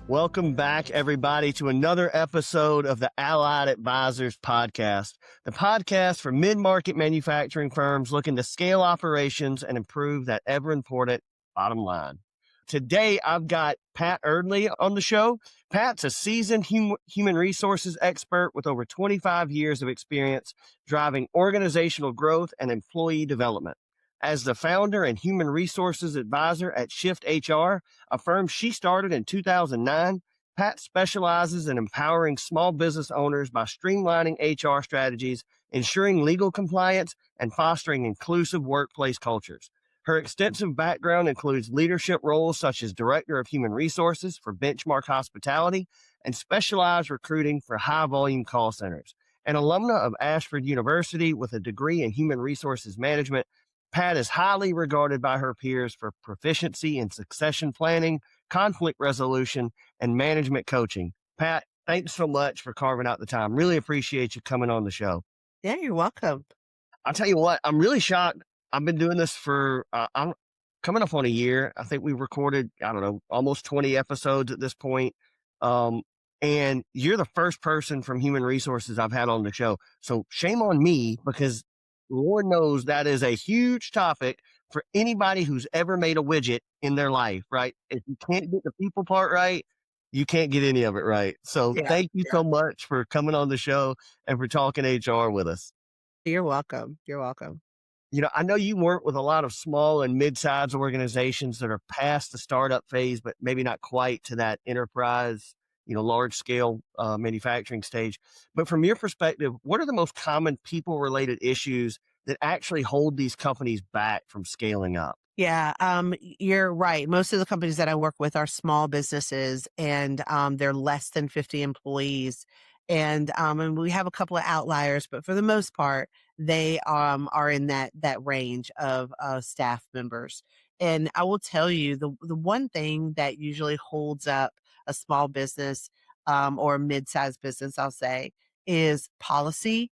Welcome back, everybody, to another episode of the Allied Advisors podcast, the podcast for mid-market manufacturing firms looking to scale operations and improve that ever-important bottom line. Today, I've got Pat Eardley on the show. Pat's a seasoned human resources expert with over 25 years of experience driving organizational growth and employee development. As the founder and human resources advisor at Shift HR, a firm she started in 2009, Pat specializes in empowering small business owners by streamlining HR strategies, ensuring legal compliance, and fostering inclusive workplace cultures. Her extensive background includes leadership roles such as Director of Human Resources for Benchmark Hospitality and specialized recruiting for high-volume call centers. An alumna of Ashford University with a degree in Human Resources Management, Pat is highly regarded by her peers for proficiency in succession planning, conflict resolution, and management coaching. Pat, thanks so much for carving out the time. Really appreciate you coming on the show. Yeah, you're welcome. I'll tell you what, I'm really shocked. I've been doing this for, I'm coming up on a year. I think we recorded, I don't know, almost 20 episodes at this point. And you're the first person from Human Resources I've had on the show. So shame on me, because Lord knows that is a huge topic for anybody who's ever made a widget in their life, right? If you can't get the people part right, you can't get any of it right. So Yeah, thank you so much for coming on the show and for talking HR with us. you're welcome. You're welcome. I know you work with a lot of small and mid-sized organizations that are past the startup phase, but maybe not quite to that enterprise, large scale manufacturing stage. But from your perspective, what are the most common people related issues that actually hold these companies back from scaling up? Yeah, you're right. Most of the companies that I work with are small businesses, and they're less than 50 employees. And we have a couple of outliers, but for the most part, they are in that range of staff members. And I will tell you, the one thing that usually holds up a small business or a mid-sized business, I'll say, is policy.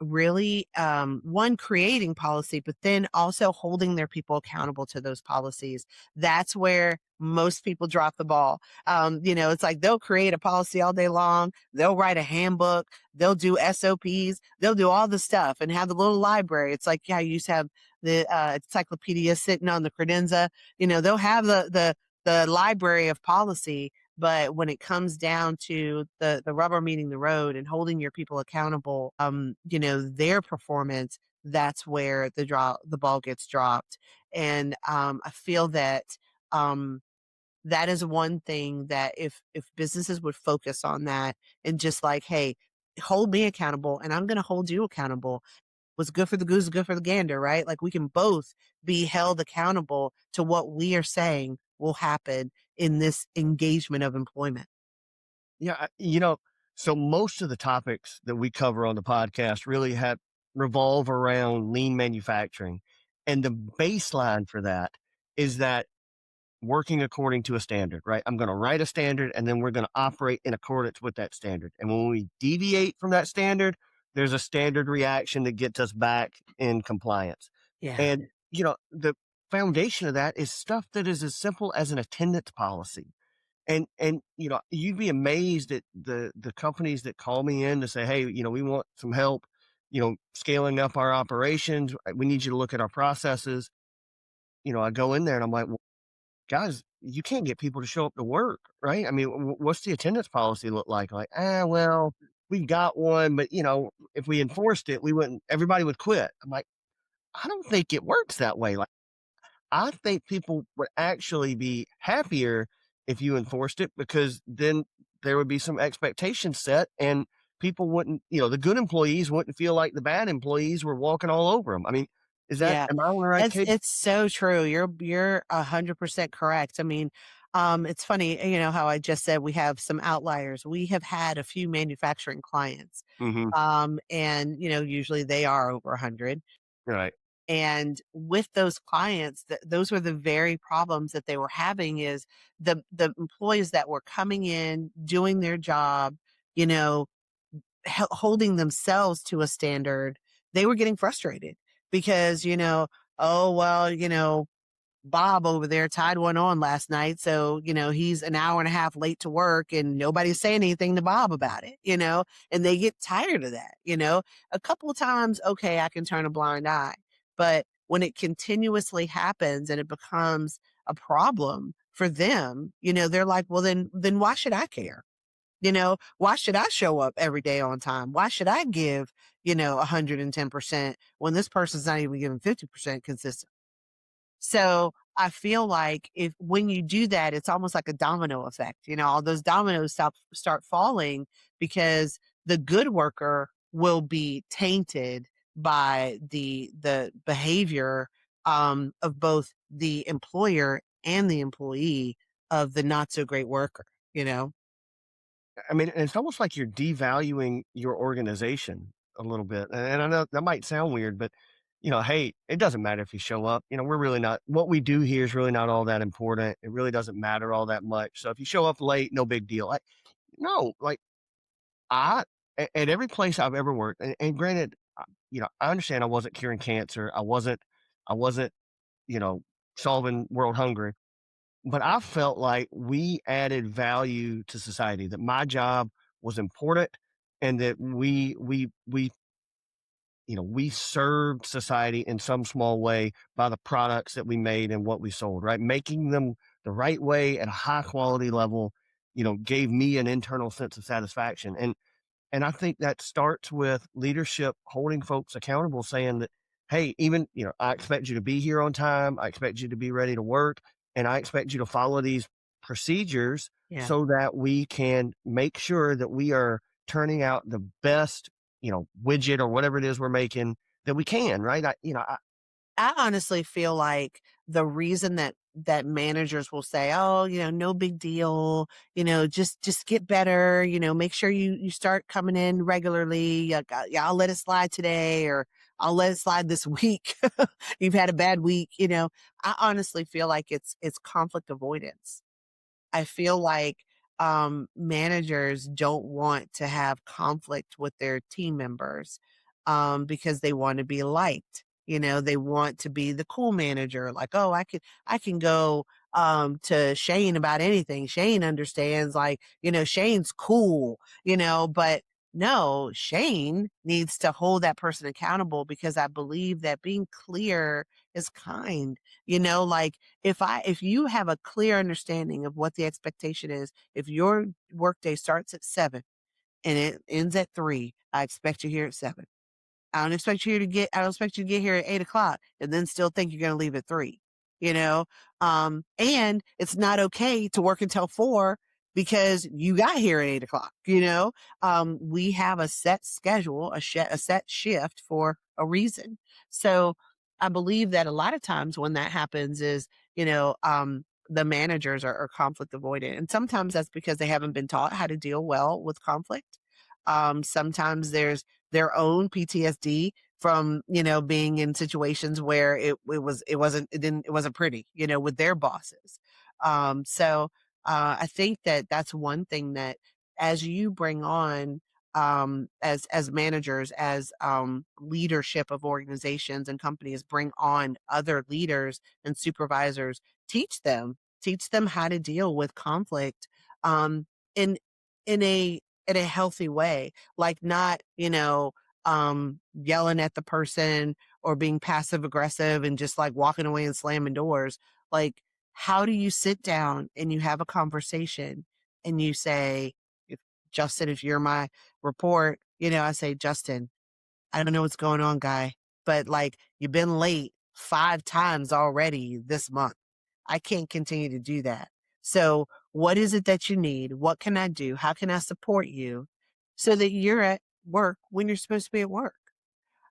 Really, one, creating policy, but then also holding their people accountable to those policies. That's where most people drop the ball. It's like they'll create a policy all day long. They'll write a handbook. They'll do SOPs. They'll do all the stuff and have the little library. It's like, yeah, you used to have the encyclopedia sitting on the credenza. They'll have the library of policy, but when it comes down to the rubber meeting the road and holding your people accountable, their performance, that's where the ball gets dropped. And I feel that um, that is one thing that if businesses would focus on that and just like, hey, hold me accountable and I'm going to hold you accountable. What's good for the goose is good for the gander, right? Like we can both be held accountable to what we are saying will happen in this engagement of employment. Yeah, so most of the topics that we cover on the podcast really have revolve around lean manufacturing. And the baseline for that is that working according to a standard, right? I'm going to write a standard and then we're going to operate in accordance with that standard. And when we deviate from that standard, there's a standard reaction that gets us back in compliance. Yeah. And, the foundation of that is stuff that is as simple as an attendance policy. And you'd be amazed at the companies that call me in to say, hey, we want some help, scaling up our operations. We need you to look at our processes. I go in there and I'm like, well, guys, you can't get people to show up to work, right? I mean, what's the attendance policy look like? Like, well, we've got one, but if we enforced it, everybody would quit. I'm like, I don't think it works that way. Like, I think people would actually be happier if you enforced it, because then there would be some expectations set and people wouldn't, the good employees wouldn't feel like the bad employees were walking all over them. I mean, Yeah. am I on the right It's page? it's so true. You're 100% correct. I mean, it's funny, how I just said we have some outliers. We have had a few manufacturing clients. Hmm. And usually they are over 100. Right. And with those clients, those were the very problems that they were having is the employees that were coming in, doing their job, you know, holding themselves to a standard, they were getting frustrated because, oh, well, Bob over there tied one on last night. So, he's an hour and a half late to work and nobody's saying anything to Bob about it, and they get tired of that. A couple of times, okay, I can turn a blind eye. But when it continuously happens and it becomes a problem for them, they're like, well, then why should I care? Why should I show up every day on time? Why should I give, 110% when this person's not even giving 50% consistent? So I feel like if when you do that, it's almost like a domino effect. All those dominoes start falling because the good worker will be tainted by the behavior of both the employer and the employee of the not so great worker. I mean, and it's almost like you're devaluing your organization a little bit. And I know that might sound weird, but hey, it doesn't matter if you show up. We're really not, what we do here is really not all that important. It really doesn't matter all that much. So if you show up late, no big deal. No, like I, at every place I've ever worked, and granted, I understand I wasn't curing cancer. I wasn't, you know, solving world hunger, but I felt like we added value to society, that my job was important and that we served society in some small way by the products that we made and what we sold, right? Making them the right way at a high quality level, gave me an internal sense of satisfaction. And I think that starts with leadership holding folks accountable, saying that, hey, even, I expect you to be here on time. I expect you to be ready to work. And I expect you to follow these procedures Yeah. so that we can make sure that we are turning out the best, widget or whatever it is we're making that we can, right? I honestly feel like the reason that managers will say, "Oh, no big deal, just get better, make sure you start coming in regularly. Yeah, I'll let it slide today or I'll let it slide this week. You've had a bad week." I honestly feel like it's conflict avoidance. I feel like managers don't want to have conflict with their team members because they want to be liked. They want to be the cool manager. Like, oh, I can go to Shane about anything. Shane understands. Like, Shane's cool. But no, Shane needs to hold that person accountable because I believe that being clear is kind. Like if you have a clear understanding of what the expectation is, if your workday starts at 7 and it ends at 3, I expect you here at 7. I don't expect you to get here at 8 o'clock and then still think you're gonna leave at 3, you know? And it's not okay to work until 4 because you got here at 8 o'clock. We have a set schedule, a set shift for a reason. So I believe that a lot of times when that happens is, the managers are conflict avoidant. And sometimes that's because they haven't been taught how to deal well with conflict. Sometimes there's their own PTSD from, being in situations where it wasn't pretty, with their bosses. I think that that's one thing that as you bring on as managers, as leadership of organizations and companies bring on other leaders and supervisors, teach them how to deal with conflict um in in a healthy way, like not, yelling at the person or being passive aggressive and just like walking away and slamming doors. Like, how do you sit down and you have a conversation and you say, if Justin, if you're my report, I say, Justin, I don't know what's going on, guy, but like you've been late 5 times already this month. I can't continue to do that. So what is it that you need? What can I do? How can I support you so that you're at work when you're supposed to be at work?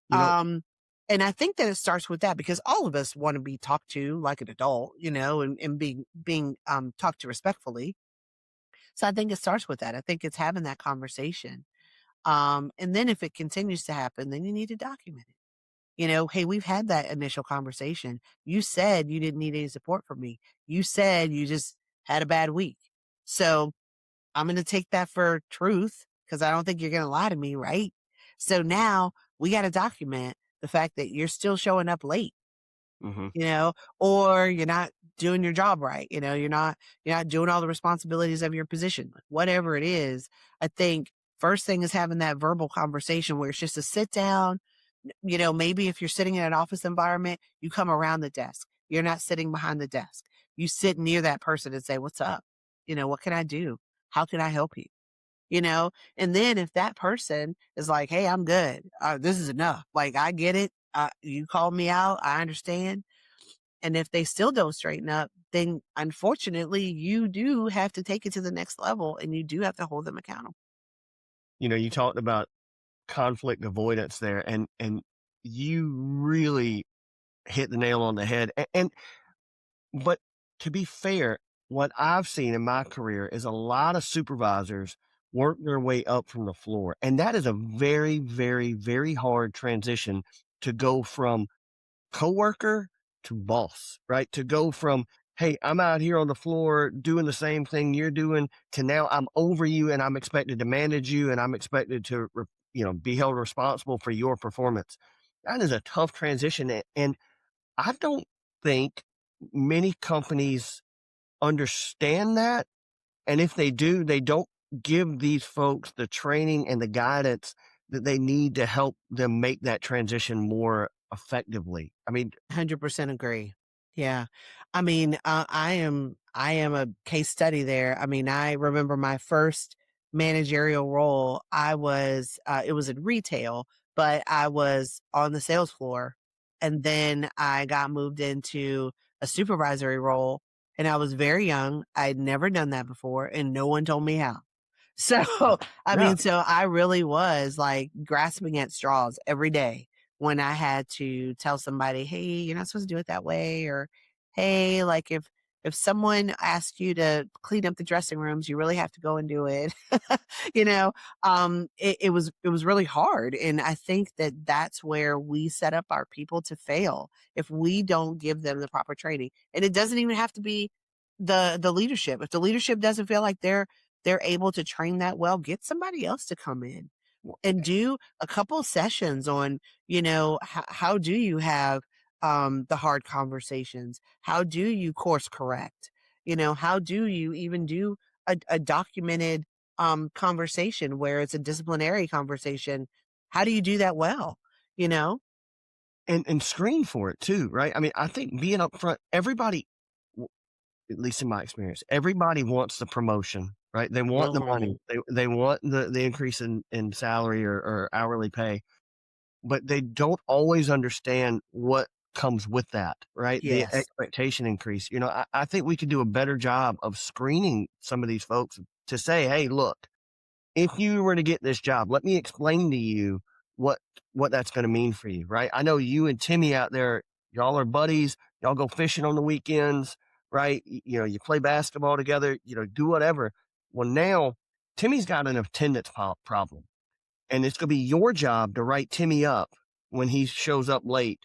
you know, Um, and I think that it starts with that because all of us want to be talked to like an adult, and being talked to respectfully. So I think it starts with that. I think it's having that conversation. And then if it continues to happen, then you need to document it. Hey, we've had that initial conversation. You said you didn't need any support from me. You said you just had a bad week. So I'm going to take that for truth because I don't think you're going to lie to me, right? So now we got to document the fact that you're still showing up late. Mhm. you know, or you're not doing your job right. You're not doing all the responsibilities of your position, like, whatever it is. I think first thing is having that verbal conversation where it's just a sit down. Maybe if you're sitting in an office environment, you come around the desk. You're not sitting behind the desk. You sit near that person and say, "What's up? What can I do? How can I help you?" you know? And then if that person is like, "Hey, I'm good. This is enough. Like, I get it. You called me out. I understand." And if they still don't straighten up, then unfortunately, you do have to take it to the next level and you do have to hold them accountable. You talked about conflict avoidance there, and you really hit the nail on the head. But to be fair, what I've seen in my career is a lot of supervisors work their way up from the floor. And that is a very, very, very hard transition to go from coworker to boss, right? To go from, hey, I'm out here on the floor doing the same thing you're doing to now I'm over you and I'm expected to manage you and I'm expected to, be held responsible for your performance. That is a tough transition. And I don't think many companies understand that, and if they do, they don't give these folks the training and the guidance that they need to help them make that transition more effectively. I mean, 100% agree. Yeah. I mean, I am a case study there. I mean, I remember my first managerial role. It was in retail, but I was on the sales floor. And then I got moved into a supervisory role and I was very young. I'd never done that before and no one told me how. So, I yeah, mean, so I really was like grasping at straws every day when I had to tell somebody, "Hey, you're not supposed to do it that way," or "Hey, like if someone asks you to clean up the dressing rooms, you really have to go and do it." you know, it was really hard, and I think that that's where we set up our people to fail if we don't give them the proper training. And it doesn't even have to be the leadership. If the leadership doesn't feel like they're able to train that well, get somebody else to come in and do a couple sessions on, how do you have the hard conversations? How do you course correct? How do you even do a documented conversation where it's a disciplinary conversation? How do you do that well? You know? and screen for it too, right? I mean, I think being upfront, everybody, at least in my experience, everybody wants the promotion, right? They want the Mhm. money. They want the increase in salary or hourly pay, but they don't always understand what comes with that, right? The Yes. expectation increase. I think we could do a better job of screening some of these folks to say, "Hey, look, if you were to get this job, let me explain to you what what that's gonna mean for you," right? I know you and Timmy out there, y'all are buddies, y'all go fishing on the weekends, right? You play basketball together, do whatever. Well, now Timmy's got an attendance problem. And it's gonna be your job to write Timmy up when he shows up late,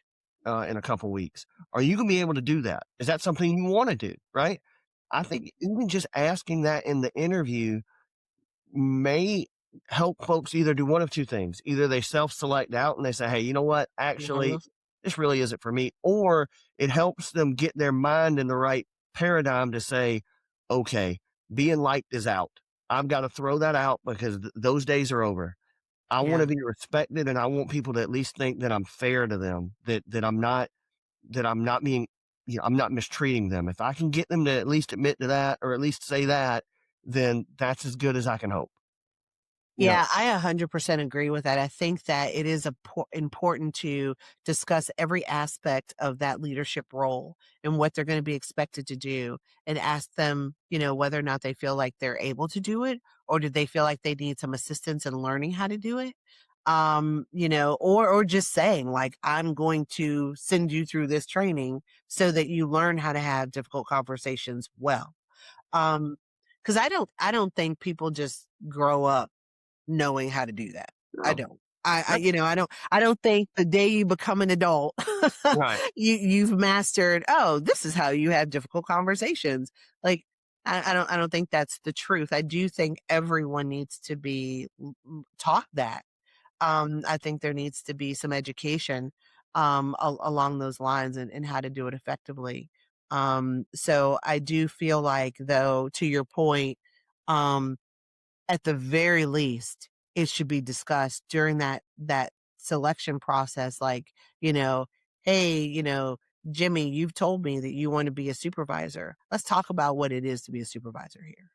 in a couple weeks. Are you gonna be able to do that? Is that something you wanna do, right? I think even just asking that in the interview may help folks either do one of 2 things. Either they self-select out and they say, "Hey, you know what? Actually, Mhm. this really isn't for me," or it helps them get their mind in the right paradigm to say, "Okay, being liked is out. I've gotta throw that out because those days are over." I wanna Yeah. be respected, and I want people to at least think that I'm fair to them, that I'm not being I'm not mistreating them. If I can get them to at least admit to that or at least say that, then that's as good as I can hope, you know? Yeah, I 100% agree with that. I think that it is important to discuss every aspect of that leadership role and what they're going to be expected to do and ask them, whether or not they feel like they're able to do it or do they feel like they need some assistance in learning how to do it. Or just saying like I'm going to send you through this training so that you learn how to have difficult conversations well. Um because I don't think people just grow up knowing how to do that. I No. don't. I That's I don't think the day you become an adult, right. you've mastered, "Oh, this is how you have difficult conversations." Like, I don't think that's the truth. I do think everyone needs to be taught that. I think there needs to be some education. along those lines and how to do it effectively. So I do feel like, though, to your point, um, at the very least, it should be discussed during that selection process. Like, you know, hey, Jimmy, you've told me that you want to be a supervisor. Let's talk about what it is to be a supervisor here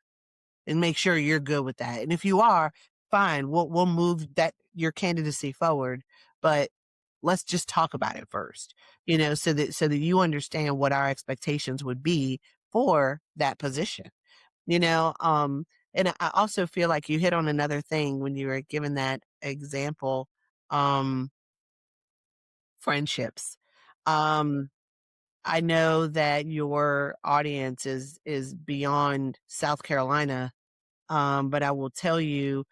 and make sure you're good with that. And if you are, fine, we'll move that your candidacy forward, but let's just talk about it first, so that you understand what our expectations would be for that position. You know, and I also feel like you hit on another thing when you were given that example, um, friendships. Um, I know that your audience is beyond South Carolina, but I will tell you,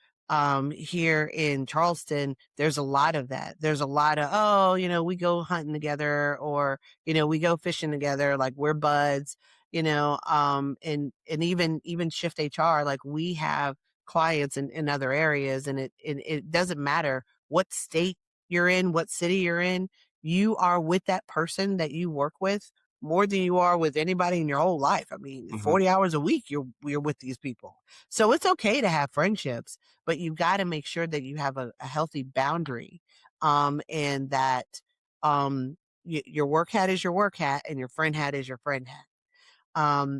here in Charleston, there's a lot of that. There's a lot of, oh, we go hunting together, or, we go fishing together, like we're buds, and even Shift HR, like we have clients in other areas, and it doesn't matter what state you're in, what city you're in, you are with that person that you work with more than you are with anybody in your whole life. I mean, Hmm. 40 hours a week, you're with these people. So it's okay to have friendships, but you got to make sure that you have a healthy boundary, and that your work hat is your work hat and your friend hat is your friend hat.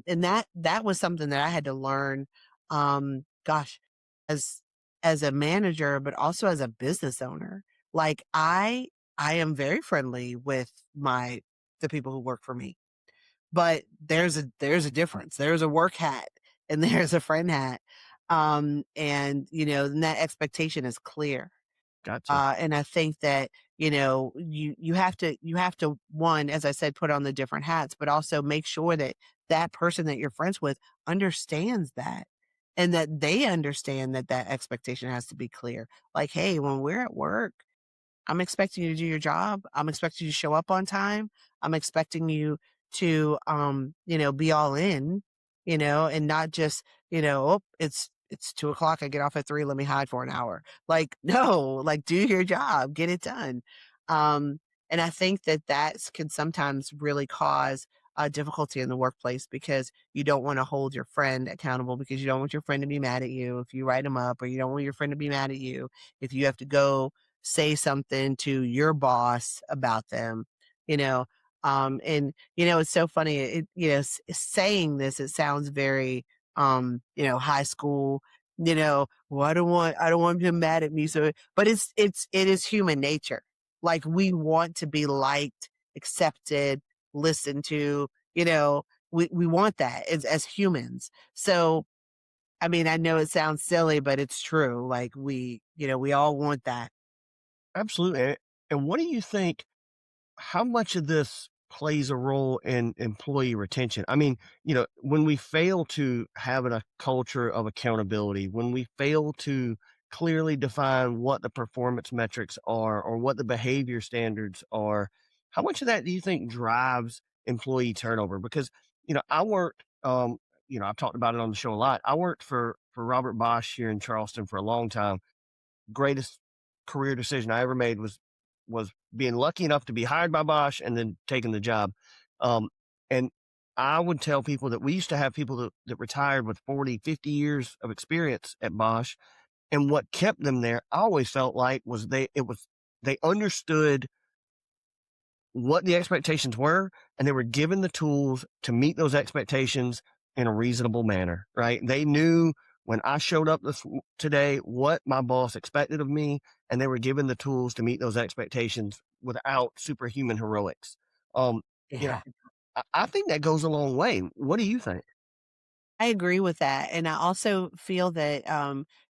And that was something that I had to learn. Gosh, as as a manager, but also as a business owner. Like I am very friendly with the people who work for me, but there's a difference. There's a work hat and there's a friend hat. And and that expectation is clear. Gotcha. And I think that, you have to, one, as I said, put on the different hats, but also make sure that that person that you're friends with understands that, and that they understand that that expectation has to be clear. Like, hey, when we're at work, I'm expecting you to do your job. I'm expecting you to show up on time. I'm expecting you to, be all in, and not just, oh, it's 2 o'clock. I get off at 3. Let me hide for an hour. Like, no, like do your job, get it done. Um, and I think that can sometimes really cause difficulty in the workplace, because you don't want to hold your friend accountable, because you don't want your friend to be mad at you if you write them up, or you don't want your friend to be mad at you if you have to go say something to your boss about them, you know. And it's so funny. Saying this, it sounds very, high school. Well, I don't want him mad at me. So, but it is human nature. Like we want to be liked, accepted, listened to. We want that as humans. So, I mean, I know it sounds silly, but it's true. Like we all want that. Absolutely. And what do you think? How much of this plays a role in employee retention? I mean, when we fail to have a culture of accountability, when we fail to clearly define what the performance metrics are or what the behavior standards are, how much of that do you think drives employee turnover? Because, I worked, I've talked about it on the show a lot. I worked for Robert Bosch here in Charleston for a long time. Greatest career decision I ever made was being lucky enough to be hired by Bosch and then taking the job. And I would tell people that we used to have people that retired with 40, 50 years of experience at Bosch. And what kept them there, I always felt like they understood what the expectations were, and they were given the tools to meet those expectations in a reasonable manner, right? They knew when I showed up today what my boss expected of me, and they were given the tools to meet those expectations without superhuman heroics. Um, you know, Yeah. I think that goes a long way. What do you think? I agree with that. And I also feel that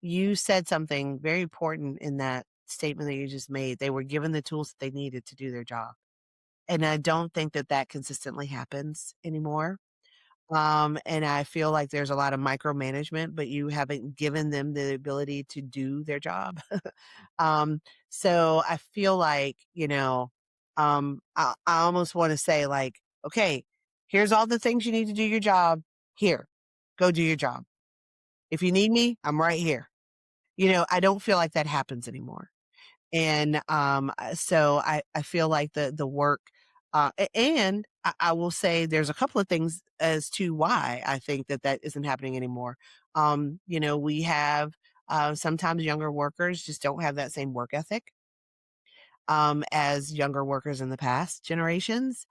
you said something very important in that statement that you just made. They were given the tools that they needed to do their job. And I don't think that that consistently happens anymore. And I feel like there's a lot of micromanagement, but you haven't given them the ability to do their job. um, so I feel like, I almost want to say, like, okay, here's all the things you need to do your job. Here, go do your job. If you need me, I'm right here. I don't feel like that happens anymore. And, so I feel like the work, and I will say there's a couple of things as to why I think that that isn't happening anymore. We have, sometimes younger workers just don't have that same work ethic, as younger workers in the past generations.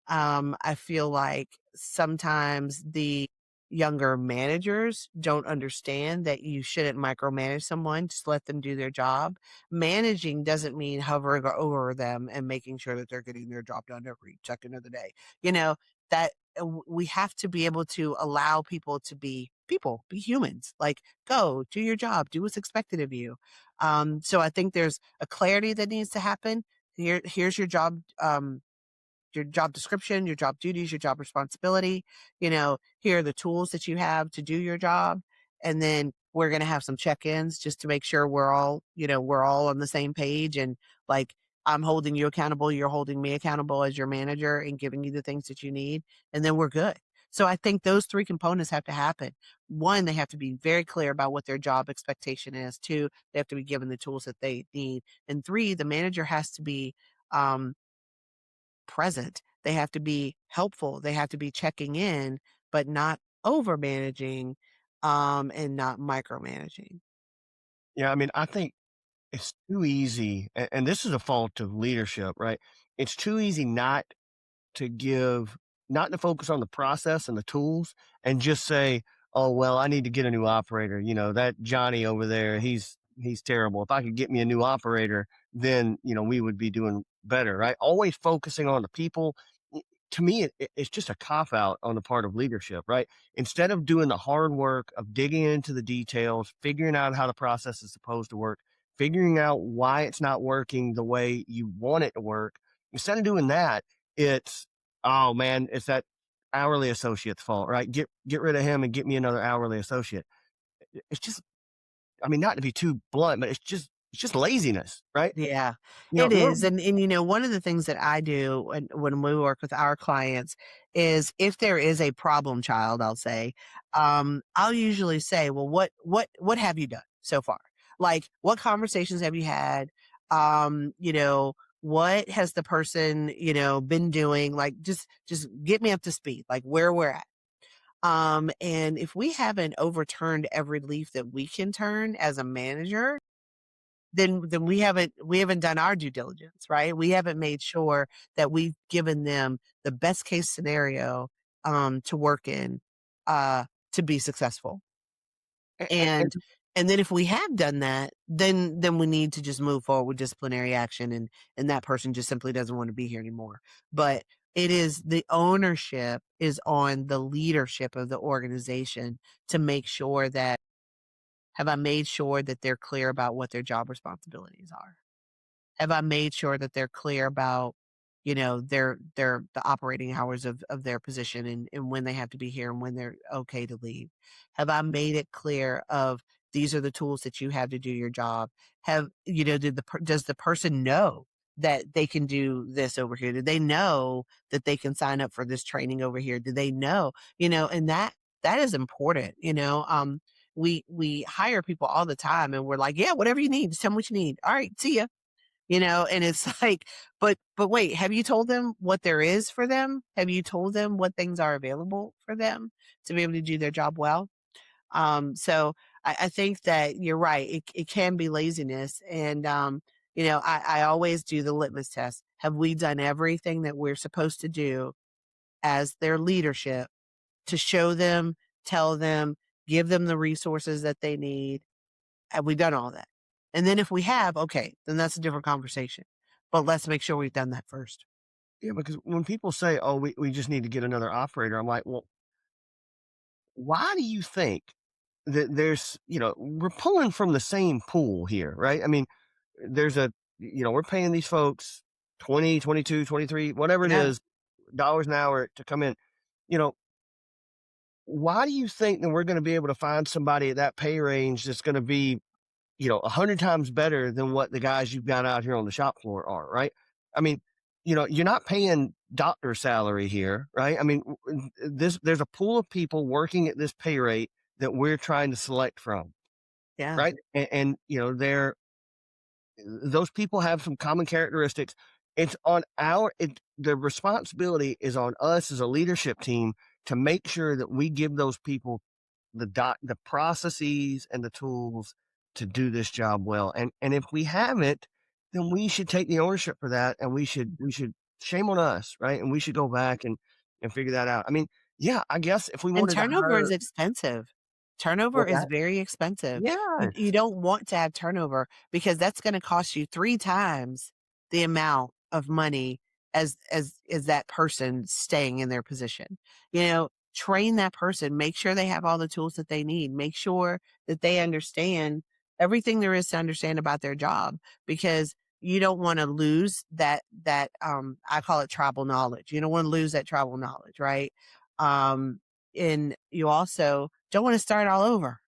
I feel like sometimes the younger managers don't understand that you shouldn't micromanage someone, just let them do their job. Managing doesn't mean hovering over them and making sure that they're getting their job done every second of the day. You know, that we have to be able to allow people to be people, be humans. Like, go do your job, do what's expected of you. So I think there's a clarity that needs to happen. Here's your job description, your job duties, your job responsibility. Here are the tools that you have to do your job. And then we're going to have some check-ins just to make sure we're all on the same page. And like, I'm holding you accountable, you're holding me accountable as your manager and giving you the things that you need. And then we're good. So I think those three components have to happen. One, they have to be very clear about what their job expectation is. Two, they have to be given the tools that they need. And three, the manager has to be, um, present. They have to be helpful. They have to be checking in, but not over managing, and not micromanaging. Yeah, I mean, I think it's too easy, and this is a fault of leadership, right? It's too easy to give not to focus on the process and the tools and just say, "Oh, well, I need to get a new operator. That Johnny over there, he's terrible. If I could get me a new operator, then, we would be doing better," right? Always focusing on the people. To me, it's just a cop out on the part of leadership, right? Instead of doing the hard work of digging into the details, figuring out how the process is supposed to work, figuring out why it's not working the way you want it to work, instead of doing that, it's, oh man, it's that hourly associate's fault, right? Get rid of him and get me another hourly associate. It's just, I mean, not to be too blunt, but it's just laziness, right? Yeah, You know, it we're is. And one of the things that I do when we work with our clients is if there is a problem child, I'll say, I'll usually say, well, what have you done so far? Like, what conversations have you had? What has the person, been doing? Like, just get me up to speed, like where we're at. And if we haven't overturned every leaf that we can turn as a manager, then we haven't done our due diligence, right? We haven't made sure that we've given them the best case scenario, to work in, to be successful. and And and then if we have done that, then we need to just move forward with disciplinary action, and that person just simply doesn't want to be here anymore. But it is the ownership is on the leadership of the organization to make sure that have I made sure that they're clear about what their job responsibilities are? Have I made sure that they're clear about, their the operating hours of their position and when they have to be here and when they're okay to leave? Have I made it clear of these are the tools that you have to do your job? Does the person know that they can do this over here? Do they know that they can sign up for this training over here? Do they know? And that is important. We hire people all the time and we're like, yeah, whatever you need, just tell me what you need. All right, see ya. And it's like, but wait, have you told them what there is for them? Have you told them what things are available for them to be able to do their job well? So I think that you're right. It can be laziness. And, I always do the litmus test. Have we done everything that we're supposed to do as their leadership to show them, tell them, give them the resources that they need? Have we done all that? And then if we have, okay, then that's a different conversation. But let's make sure we've done that first. yeah, because when people say, "Oh, we just need to get another operator," I'm like, well, why do you think that we're pulling from the same pool here, right? I mean, there's we're paying these folks 20, 22, 23, whatever it Yeah. is, dollars an hour to come in. You know, why do you think that we're going to be able to find somebody at that pay range that's going to be, 100 times better than what the guys you've got out here on the shop floor are, right? I mean, you're not paying doctor salary here, right? I mean, there's a pool of people working at this pay rate that we're trying to select from, Yeah. right? And they're those people have some common characteristics. It's on the responsibility is on us as a leadership team to make sure that we give those people the processes and the tools to do this job well. And if we haven't, then we should take the ownership for that, and we should shame on us, right? And we should go back and figure that out. I mean, yeah, I guess if we And wanted to turnover is hire expensive. Turnover what's is that? very expensive. You Yes. don't want to have turnover because that's gonna cost you 3 times the amount of money as that person staying in their position. You know, train that person, make sure they have all the tools that they need, make sure that they understand everything there is to understand about their job because you don't wanna lose I call it tribal knowledge. You don't wanna lose that tribal knowledge, right? Um, and you also don't want to start all over.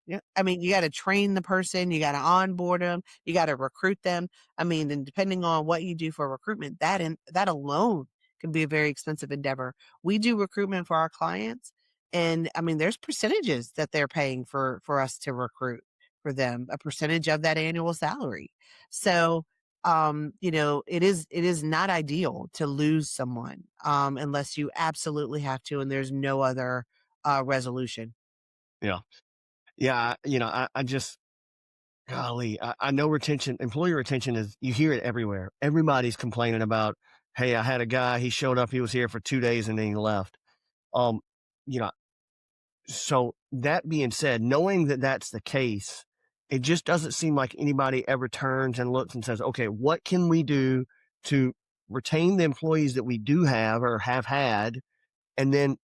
Yeah. I mean, you got to train the person, you got to onboard them, you got to recruit them. I mean, and depending on what you do for recruitment, that alone can be a very expensive endeavor. We do recruitment for our clients, and I mean, there's percentages that they're paying for us to recruit for them, a percentage of that annual salary. So, it is not ideal to lose someone unless you absolutely have to, and there's no other resolution. Yeah. Yeah. I just golly, I know employee retention is, you hear it everywhere. Everybody's complaining about, hey, I had a guy, he showed up, he was here for 2 days and then he left. Um, you know, so that being said, knowing that that's the case, it just doesn't seem like anybody ever turns and looks and says, okay, what can we do to retain the employees that we do have or have had? And then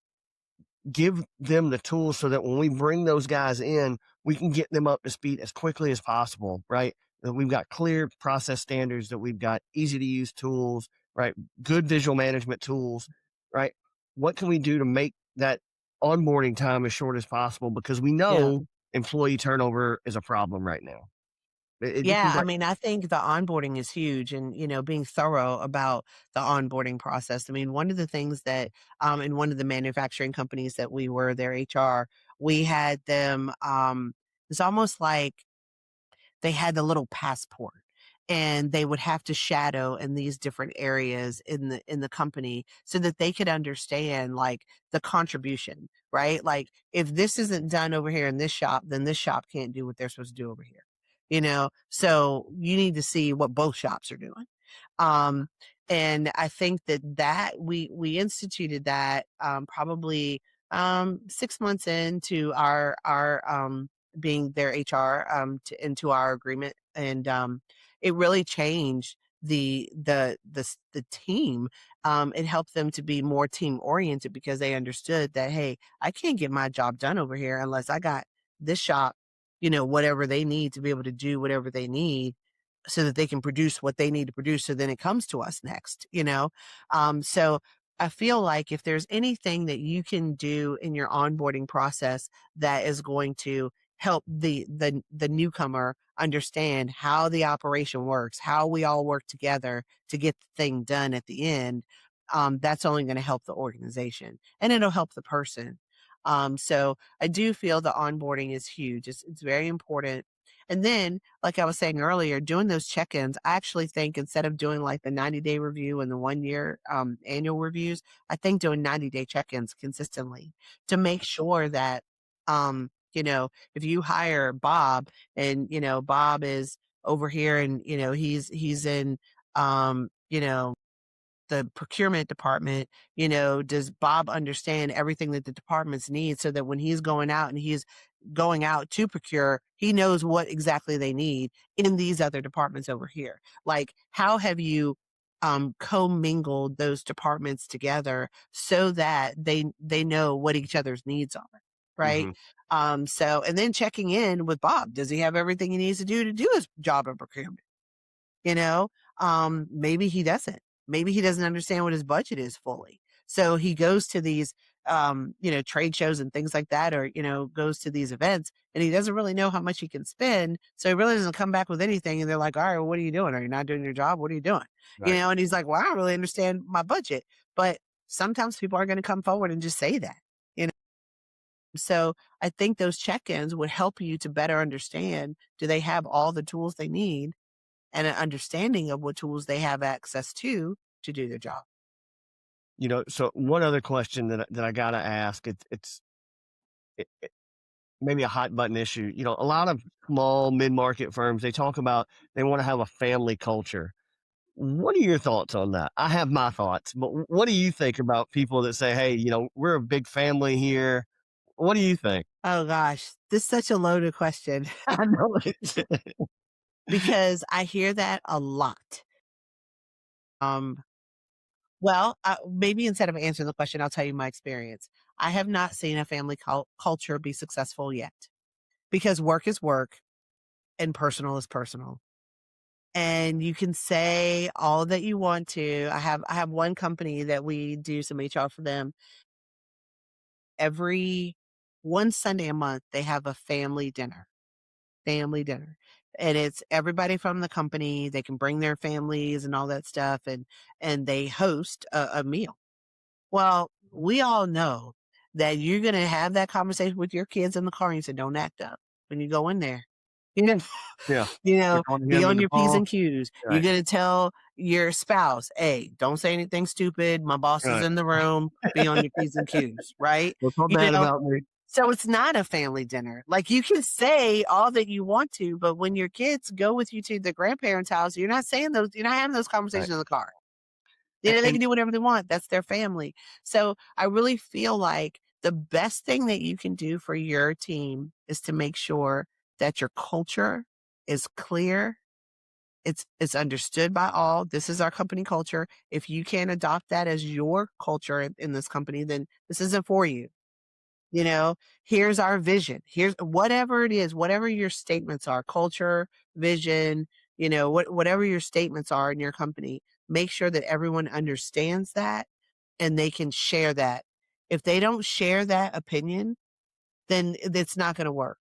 give them the tools so that when we bring those guys in, we can get them up to speed as quickly as possible, right? That we've got clear process standards, that we've got easy to use tools, right? Good visual management tools, right? What can we do to make that onboarding time as short as possible? Because we Yeah. know employee turnover is a problem right now. It just seems Yeah, I like, mean, I think the onboarding is huge and, being thorough about the onboarding process. I mean, one of the things that, in one of the manufacturing companies that we were their HR, we had them, it's almost like they had the little passport and they would have to shadow in these different areas in the company so that they could understand like the contribution, right? Like if this isn't done over here in this shop, then this shop can't do what they're supposed to do over here. So you need to see what both shops are doing. Um, and I think that we instituted that probably 6 months into our being their HR into our agreement, and it really changed the team. It helped them to be more team oriented because they understood that hey, I can't get my job done over here unless I got this shop, whatever they need to be able to do whatever they need so that they can produce what they need to produce so then it comes to us next. So I feel like if there's anything that you can do in your onboarding process that is going to help the newcomer understand how the operation works, how we all work together to get the thing done at the end, that's only going to help the organization and it'll help the person. So I do feel the onboarding is huge. It's very important. And then, like I was saying earlier, doing those check-ins, I actually think instead of doing like the 90-day review and the 1 year annual reviews, I think doing 90-day check-ins consistently to make sure that, if you hire Bob and, Bob is over here and, he's in, um, you know, the procurement department, does Bob understand everything that the departments need so that when he's going out and he's going out to procure, he knows what exactly they need in these other departments over here? Like, how have you commingled those departments together so that they know what each other's needs are, right? mhm, And then checking in with Bob. Does he have everything he needs to do his job of procurement? You know, maybe he doesn't. Maybe he doesn't understand what his budget is fully. So he goes to these, trade shows and things like that, or, goes to these events and he doesn't really know how much he can spend. So he really doesn't come back with anything. And they're like, all right, well, what are you doing? Are you not doing your job? What are you doing? right. And he's like, well, I don't really understand my budget. But sometimes people are going to come forward and just say that, you know. So I think those check ins would help you to better understand, do they have all the tools they need? and an understanding of what tools they have access to do their job. So one other question that I gotta ask, it maybe a hot button issue. A lot of small mid-market firms, they talk about they wanna have a family culture. What are your thoughts on that? I have my thoughts, but what do you think about people that say, "Hey, we're a big family here." What do you think? Oh gosh, this is such a loaded question. I know it. Because I hear that a lot. Um, well, maybe instead of answering the question, I'll tell you my experience. I have not seen a family culture be successful yet because work is work and personal is personal. And you can say all that you want to. I have one company that we do some HR for them. Every one Sunday a month, they have a family dinner. And it's everybody from the company. They can bring their families and all that stuff, and they host a meal. Well, we all know that you're gonna have that conversation with your kids in the car, and you say, "Don't act up when you go in there." You know, Yeah. you We're know, going to be him on with the your P's ball. and Q's. You're Right, gonna tell your spouse, "Hey, don't say anything stupid. My boss is right. in the room. Be on your P's and Q's," right? Don't feel You bad know? about me. So it's not a family dinner. Like, you can say all that you want to, but when your kids go with you to the grandparents' house, you're not having those Right. conversations in the car. And They and can do whatever they want. That's their family. So I really feel like the best thing that you can do for your team is to make sure that your culture is clear. It's understood by all. This is our company culture. If you can't adopt that as your culture in this company, then this isn't for you. You know, here's our vision. Here's whatever it is, whatever your statements are, culture, vision, whatever your statements are in your company, make sure that everyone understands that and they can share that. If they don't share that opinion, then it's not going to work.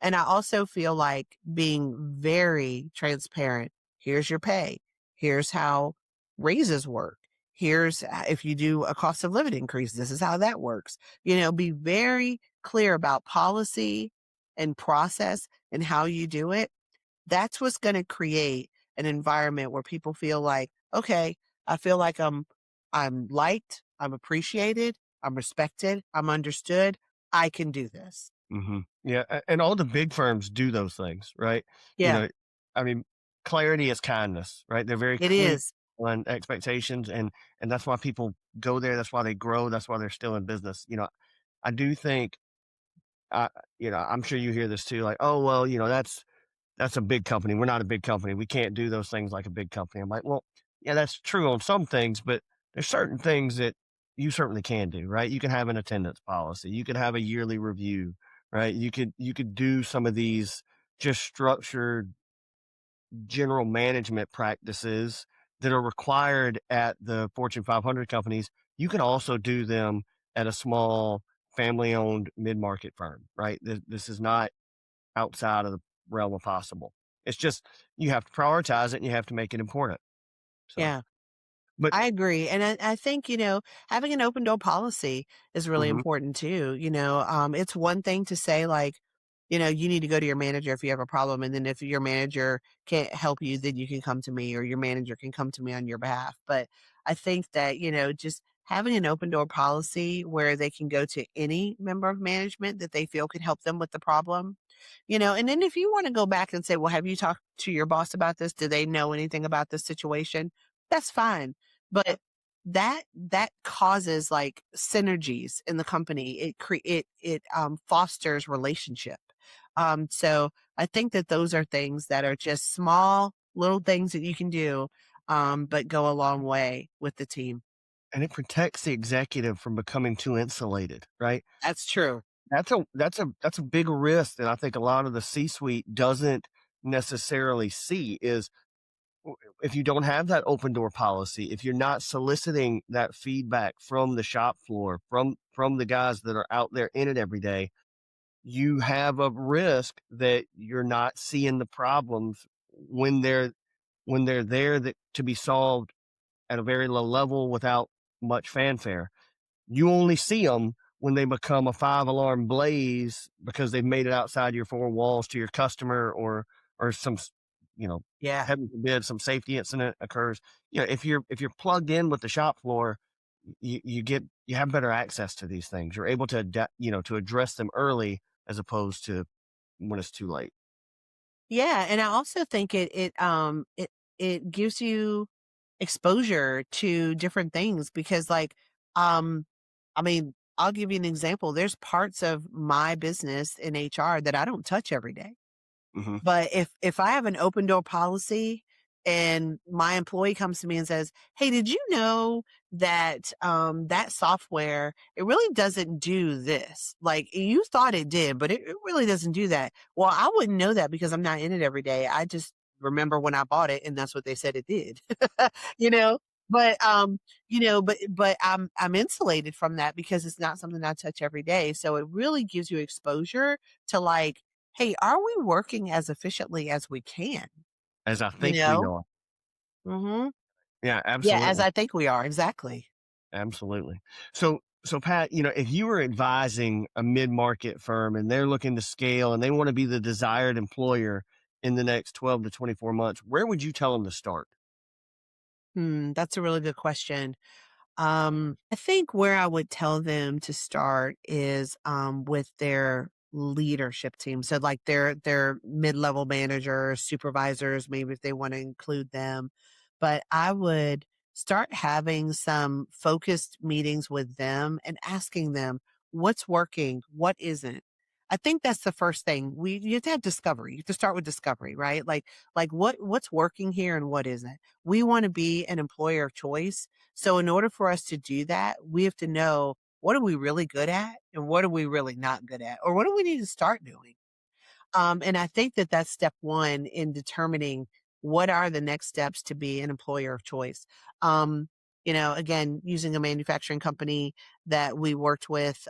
And I also feel like being very transparent. Here's your pay. Here's how raises work. Here's if you do a cost of living increase, this is how that works. Be very clear about policy and process and how you do it. That's what's going to create an environment where people feel like, okay, I feel like I'm liked, I'm appreciated, I'm respected, I'm understood. I can do this. Yeah, and all the big firms do those things, right? You Yeah, know, I mean, clarity is kindness, right? They're very it clear is. on expectations, and that's why people go there. That's why they grow. That's why they're still in business. I do think, uh, I'm sure you hear this too, like, oh well, that's a big company. We're not a big company. We can't do those things like a big company. I'm like, well, yeah, that's true on some things, but there's certain things that you certainly can do, right? You can have an attendance policy. You could have a yearly review, right? You could do some of these just structured general management practices that are required at the Fortune 500 companies. You can also do them at a small family-owned mid-market firm, right? This is not outside of the realm of possible. It's just you have to prioritize it and you have to make it important. So, Yeah. but I agree. And I think, having an open door policy is really mhm, important too. It's one thing to say, like, you need to go to your manager if you have a problem. And then if your manager can't help you, then you can come to me or your manager can come to me on your behalf. But I think that, just having an open door policy where they can go to any member of management that they feel could help them with the problem. And then if you want to go back and say, well, have you talked to your boss about this? Do they know anything about this situation? That's fine, but that causes, like, synergies in the company. It fosters relationship. So I think that those are things that are just small little things that you can do, but go a long way with the team. and it protects the executive from becoming too insulated, right? That's true. That's a big risk that I think a lot of the C-suite doesn't necessarily see is if you don't have that open door policy, if you're not soliciting that feedback from the shop floor, from the guys that are out there in it every day, you have a risk that you're not seeing the problems when they're there that to be solved at a very low level without much fanfare. You only see them when they become a five-alarm blaze because they've made it outside your four walls to your customer or some Yeah. heaven forbid some safety incident occurs, if you're plugged in with the shop floor, you have better access to these things. You're able to to address them early as opposed to when it's too late. Yeah, and I also think it gives you exposure to different things because um I mean, I'll give you an example. There's parts of my business in HR that I don't touch every day. Hmm. But if I have an open door policy and my employee comes to me and says, "Hey, did you know that that software it really doesn't do this? Like you thought it did, but it really doesn't do that." Well, I wouldn't know that because I'm not in it every day. I just remember when I bought it and that's what they said it did. you know? But but I'm insulated from that because it's not something I touch every day. So it really gives you exposure to like, hey, are we working as efficiently as we can? As I You think we know? are. Mhm. Yeah, Yeah, as absolutely. I think we are, exactly. Absolutely. So Pat, if you were advising a mid-market firm and they're looking to scale and they want to be the desired employer in the next 12 to 24 months, where would you tell them to start? That's a really good question. I think where I would tell them to start is with their leadership team. So like their mid-level managers, supervisors, maybe if they want to include them. But I would start having some focused meetings with them and asking them what's working, what isn't. I think that's the first thing. You have to have discovery. You have to start with discovery, right? Like what's working here and what isn't. We want to be an employer of choice, so in order for us to do that, we have to know what are we really good at and what are we really not good at, or what do we need to start doing? And I think that that's step one in determining what are the next steps to be an employer of choice. Again, using a manufacturing company that we worked with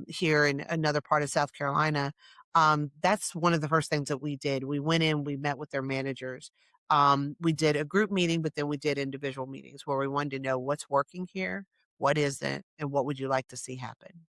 here in another part of South Carolina, that's one of the first things that we did. We went in, we met with their managers. We did a group meeting, but then we did individual meetings where we wanted to know what's working here, what isn't, and what would you like to see happen.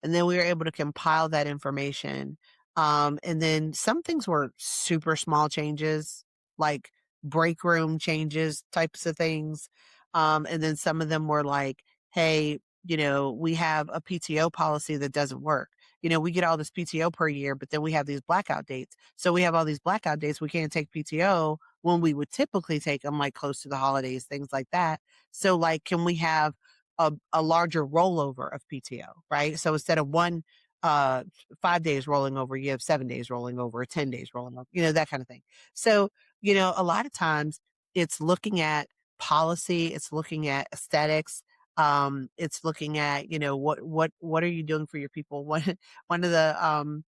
And then we were able to compile that information. And then some things were super small changes, like break room changes, types of things. And then some of them were like, hey, we have a PTO policy that doesn't work. We get all this PTO per year, but then we have these blackout dates. So we have all these blackout dates. We can't take PTO when we would typically take them like close to the holidays, things like that. So like, can we have a larger rollover of PTO, right? So instead of one uh 5 days rolling over, you have 7 days rolling over, or 10 days rolling over, that kind of thing. So, a lot of times it's looking at policy, it's looking at aesthetics, it's looking at, what are you doing for your people? One of the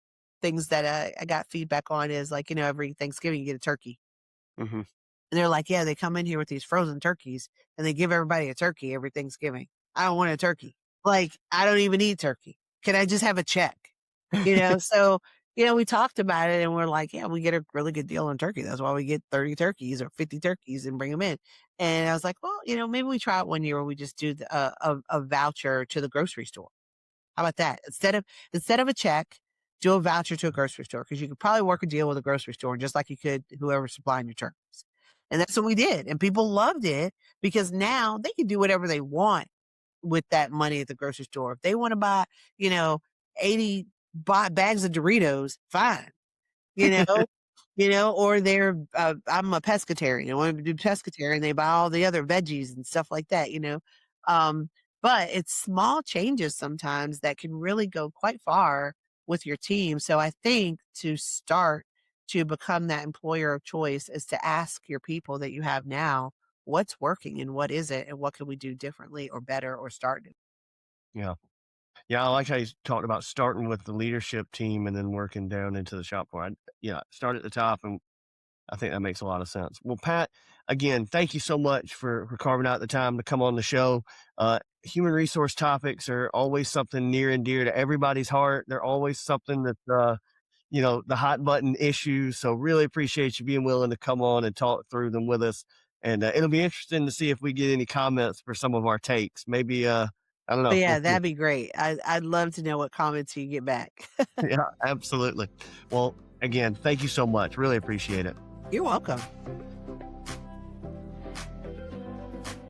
things that I got feedback on is like, every Thanksgiving you get a turkey. Hmm. And they're like, "Yeah, they come in here with these frozen turkeys and they give everybody a turkey every Thanksgiving. I don't want a turkey. Like, I don't even eat turkey. Can I just have a check?" So, we talked about it and we're like, "Yeah, we get a really good deal on turkey. That's why we get 30 turkeys or 50 turkeys and bring them in." And I was like, "Well, maybe we try it one year where we just do a voucher to the grocery store. How about that? Instead of a check, do a voucher to a grocery store because you could probably work a deal with a grocery store just like you could whoever's supplying your turkeys." And that's what we did. And people loved it because now they can do whatever they want with that money at the grocery store. If they want to buy, you know, 80 bags of Doritos, fine you know, or I'm a pescatarian. I want to do pescatarian. They buy all the other veggies and stuff like that. Um, but it's small changes sometimes that can really go quite far with your team. So I think to start to become that employer of choice is to ask your people that you have now what's working and what isn't, and what can we do differently or better or start to. Yeah. Yeah, I like how you talked about starting with the leadership team and then working down into the shop floor. Yeah, start at the top, and I think that makes a lot of sense. Well, Pat, again, thank you so much for carving out the time to come on the show. Human resource topics are always something near and dear to everybody's heart. They're always something that the hot button issues. So really appreciate you being willing to come on and talk through them with us. And it'll be interesting to see if we get any comments for some of our takes. Maybe I don't But know. yeah, We'll see. that'd be great. I'd love to know what comments you get back. Yeah, absolutely. Well, again, thank you so much. Really appreciate it. You're welcome.